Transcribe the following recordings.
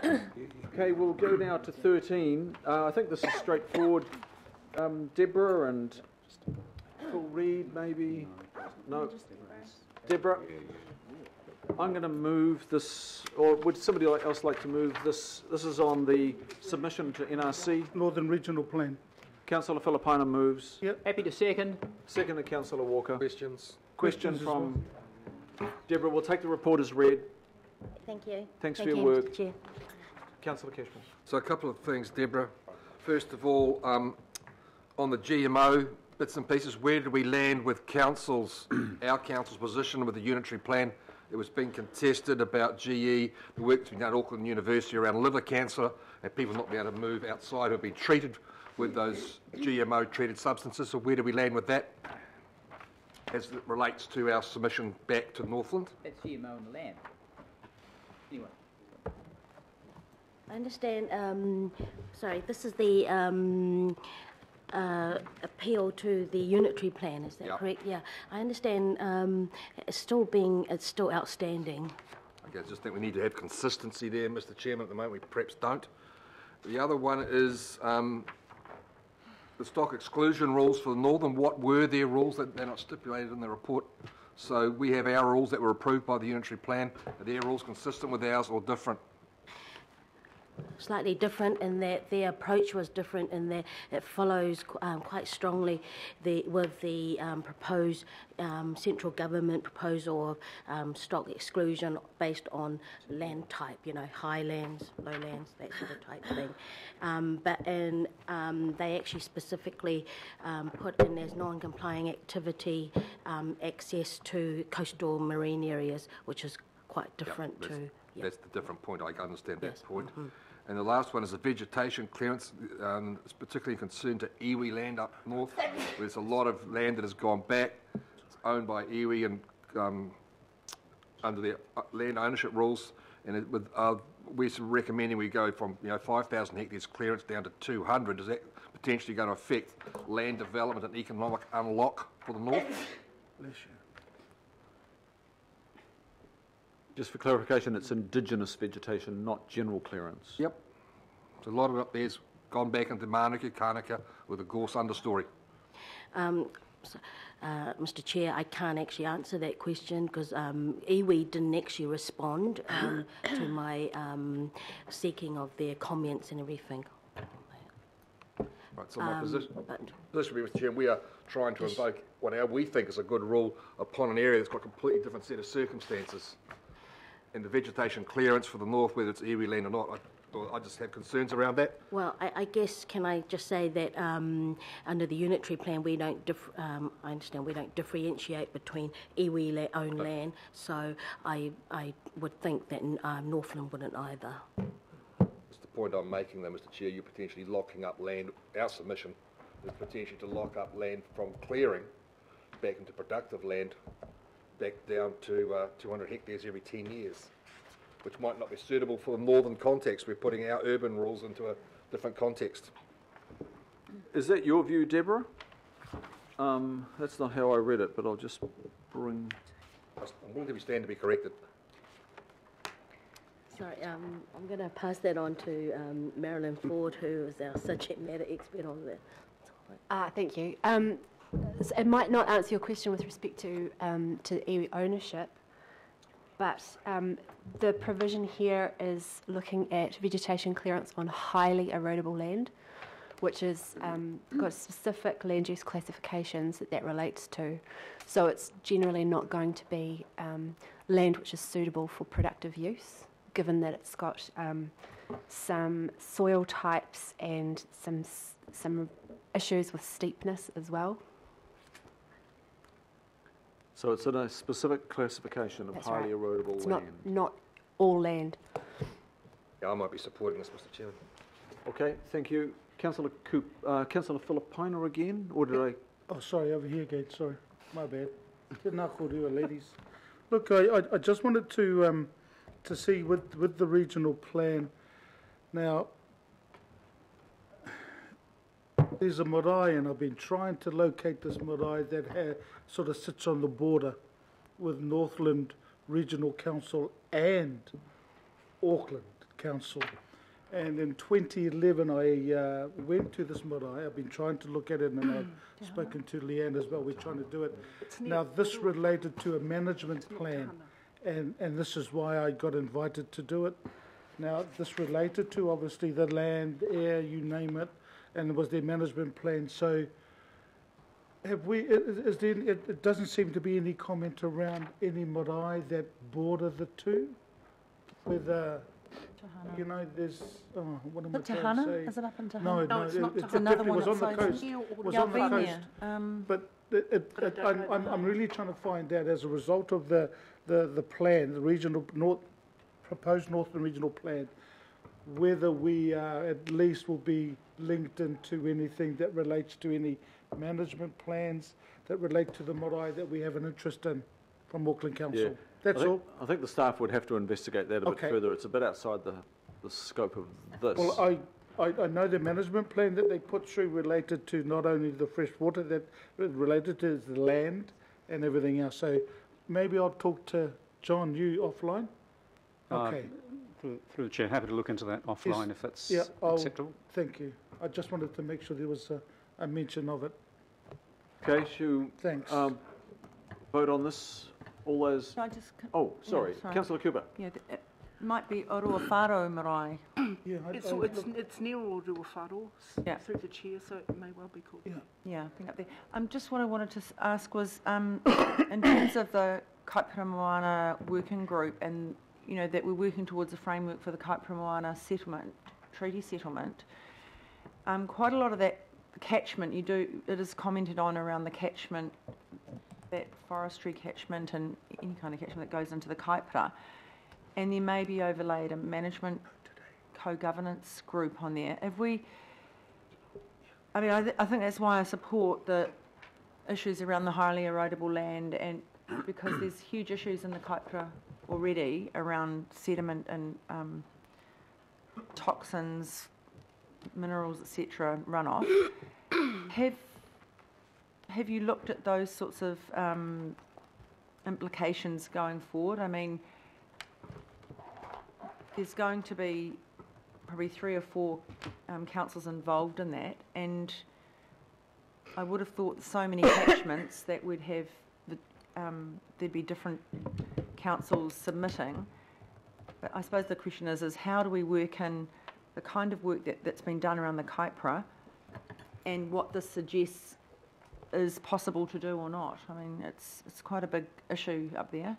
Okay, we'll go now to 13. I think this is straightforward. Deborah and Phil Reid, maybe? No. Deborah? I'm going to move this, or would somebody else like to move this? This is on the submission to NRC. Northern Regional Plan. Councillor Filipina moves. Yep. Happy to second. Second to Councillor Walker. Question from Deborah. We'll take the report as read. Thank you. Thanks for your work. Mr. Chair. Councillor Cashmore. So a couple of things, Deborah. First of all, on the GMO bits and pieces, where did we land with councils, our council's position with the unitary plan? It was being contested about GE, the work that's been done at Auckland University around liver cancer, and people not being able to move outside who have been treated with those GMO-treated substances. So where do we land with that as it relates to our submission back to Northland? That's GMO on the land. Anyway. I understand, sorry, this is the appeal to the unitary plan, is that correct? Yeah, I understand it's still outstanding. Okay, I just think we need to have consistency there, Mr. Chairman. At the moment, we perhaps don't. The other one is the stock exclusion rules for the Northern. What were their rules? They're not stipulated in the report. So we have our rules that were approved by the unitary plan. Are their rules consistent with ours or different? Slightly different in that their approach was different in that it follows quite strongly with the proposed central government proposal of stock exclusion based on land type, you know, highlands, lowlands, that sort of type thing. They actually specifically put in as non-complying activity access to coastal marine areas, which is quite different to... That's the different point. I understand that point. Mm-hmm. And the last one is a vegetation clearance. It's particularly concerned to iwi land up north. There's a lot of land that has gone back. It's owned by iwi and under their land ownership rules. And we're recommending we go from 5,000 hectares clearance down to 200. Is that potentially going to affect land development and economic unlock for the north? Bless you. Just for clarification, it's indigenous vegetation, not general clearance. Yep. So a lot of it up there's gone back into Mānuka, Kānaka with a gorse understory. Mr. Chair, I can't actually answer that question because iwi didn't actually respond to my seeking of their comments and everything. Right, so my position, Mr. Chair, we are trying to invoke what we think is a good rule upon an area that's got a completely different set of circumstances. And the vegetation clearance for the north, whether it's iwi land or not, I just have concerns around that. Well, I guess, can I just say that under the unitary plan, we don't, I understand we don't differentiate between iwi owned land, so I would think that Northland wouldn't either. That's the point I'm making though, Mr. Chair. You're potentially locking up land. Our submission is potentially to lock up land from clearing back into productive land, back down to 200 hectares every 10 years, which might not be suitable for the northern context. We're putting our urban rules into a different context. Is that your view, Deborah? That's not how I read it, but I'll just bring... I'm willing to be stand to be corrected. Sorry, I'm going to pass that on to Marilyn Ford, who is our subject matter expert on that. Thank you. It might not answer your question with respect to iwi ownership, but the provision here is looking at vegetation clearance on highly erodible land, which is got specific land use classifications that relates to. So it's generally not going to be land which is suitable for productive use, given that it's got some soil types and some issues with steepness as well. So it's in a specific classification of highly erodible land. It's not all land. Yeah, I might be supporting this, Mr. Chairman. Okay, thank you. Councillor Councillor Filipina again, or did I... Oh, sorry, over here, Gate, sorry. My bad. Tēnā kōrua, ladies. Look, I just wanted to see with the regional plan. Now, there's a marae, and I've been trying to locate this marae that sort of sits on the border with Northland Regional Council and Auckland council. And in 2011, I went to this marae. I've been trying to look at it, and I've spoken to Leanne as well. We're trying to do it. Now, this related to a management plan, and this is why I got invited to do it. Now, this related to, obviously, the land, air, you name it, and it was their management plan. So, have we, it doesn't seem to be any comment around any marae that border the two, whether... You know, there's, what am I trying to say? Is it up in Tahana? No, it's not. it's another it one was on the outside coast. here. It was on the coast. But But I'm really trying to find out, as a result of the plan, the regional proposed Northern Regional Plan, whether we at least will be linked into anything that relates to any management plans that relate to the marae that we have an interest in from Auckland Council. Yeah. That's all. I think the staff would have to investigate that a bit further. It's a bit outside the scope of this. Well, I know the management plan that they put through related to not only the fresh water, that related to the land and everything else. So maybe I'll talk to John, you offline. Okay. Through the chair, happy to look into that offline if it's acceptable. Thank you. I just wanted to make sure there was a mention of it. Okay, should Thanks. vote on this? All those... Can I just... Oh, sorry. Yeah, sorry. Councillor Cooper. Yeah, it might be Orua Wharo marae. Yeah, It's near Orua Wharo, Yeah. through the chair, so it may well be called. Yeah. Yeah, I think up there. Just what I wanted to ask was, in terms of the Kaipara Moana working group, and you know that we're working towards a framework for the Kaipara Moana settlement, treaty settlement. Quite a lot of that catchment it is commented on around the catchment, that forestry catchment and any kind of catchment that goes into the Kaipara, and there may be overlaid a management co-governance group on there. Have we? I mean, I think that's why I support the issues around the highly erodible land, and because there's huge issues in the Kaipara already around sediment and toxins, minerals, etc., runoff. Have you looked at those sorts of implications going forward? I mean, there's going to be probably 3 or 4 councils involved in that, and I would have thought so many catchments that would have there'd be different councils submitting. But I suppose the question is how do we work in the kind of work that's been done around the Kaipara, and what this suggests is possible to do or not? I mean, it's quite a big issue up there.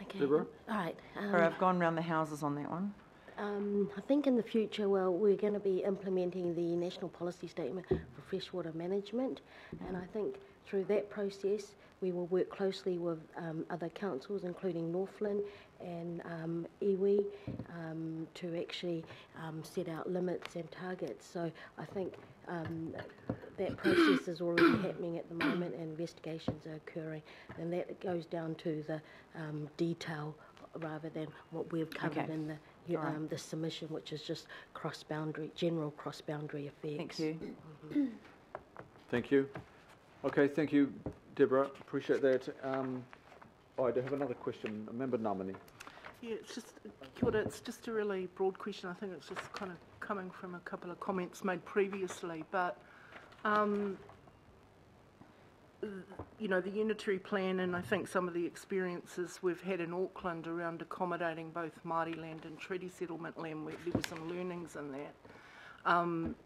Okay. Deborah? All right. Sorry, I've gone round the houses on that one. I think in the future, well, we're going to be implementing the National Policy Statement for Freshwater Management, and I think through that process we will work closely with other councils, including Northland and iwi, to actually set out limits and targets. So I think that process is already happening at the moment, and investigations are occurring, and that goes down to the detail rather than what we've covered in the submission, which is just general cross-boundary effects. Thank you. Mm-hmm. Thank you. Okay, thank you, Deborah. Appreciate that. I do have another question. Member Nominee. Yeah, it's just a really broad question. I think it's just kind of coming from a couple of comments made previously, but you know, the unitary plan, and I think some of the experiences we've had in Auckland around accommodating both Māori land and treaty settlement land, there were some learnings in that.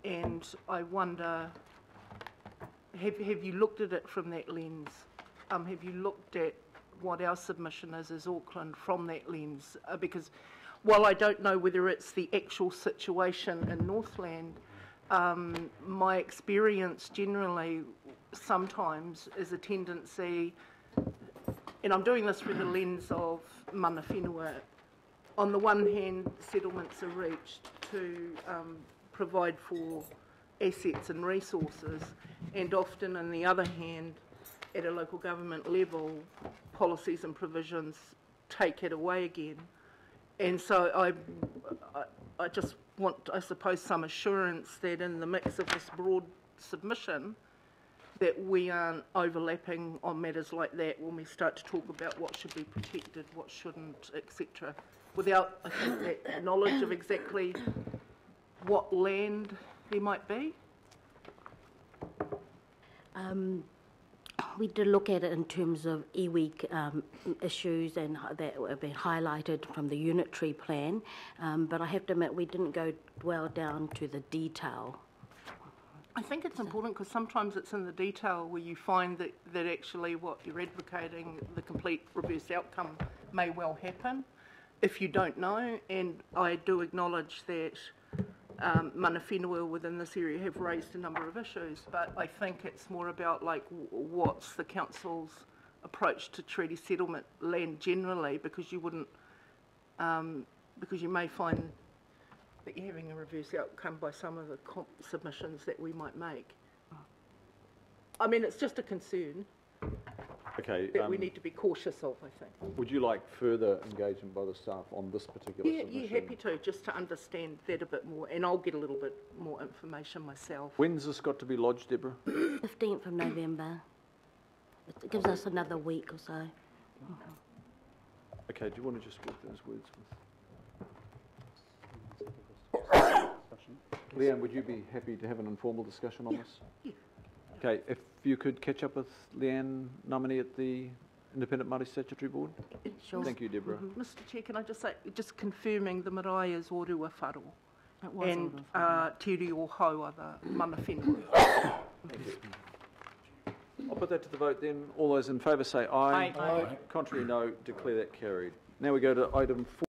And I wonder, have you looked at it from that lens? Have you looked at what our submission is as Auckland from that lens? Because while I don't know whether it's the actual situation in Northland, my experience generally sometimes is a tendency, and I'm doing this through the lens of mana whenua. On the one hand, settlements are reached to provide for assets and resources, and often on the other hand, at a local government level, policies and provisions take it away again. And so I just want, I suppose, some assurance that in the mix of this broad submission, that we aren't overlapping on matters like that when we start to talk about what should be protected, what shouldn't, etc. without, I think, that knowledge of exactly what land there might be? We did look at it in terms of iwi issues and that have been highlighted from the unitary plan, but I have to admit we didn't go well down to the detail. I think it's important because sometimes it's in the detail where you find that actually what you're advocating, the complete reverse outcome, may well happen if you don't know. And I do acknowledge that mana whenua within this area have raised a number of issues, but I think it's more about like what's the council's approach to treaty settlement land generally, because you wouldn't, because you may find that you're having a reverse outcome by some of the submissions that we might make. I mean, it's just a concern Okay. that we need to be cautious of, I think. Would you like further engagement by the staff on this particular submission? Yeah, happy to, just to understand that a bit more, and I'll get a little bit more information myself. When's this got to be lodged, Deborah? 15th of November. It gives us another week or so. Okay, do you want to just work those words with? Leanne, would you be happy to have an informal discussion on this? Yeah. Okay, if you could catch up with Leanne Nominee at the Independent Māori Statutory Board? Sure. Thank you, Deborah. Mr Chair, can I just say, just confirming the marae is Orua Wharo, and Te Uri o Hau are the mana whenua. I'll put that to the vote then. All those in favour say aye. Aye. Contrary no, declare that carried. Now we go to item 4.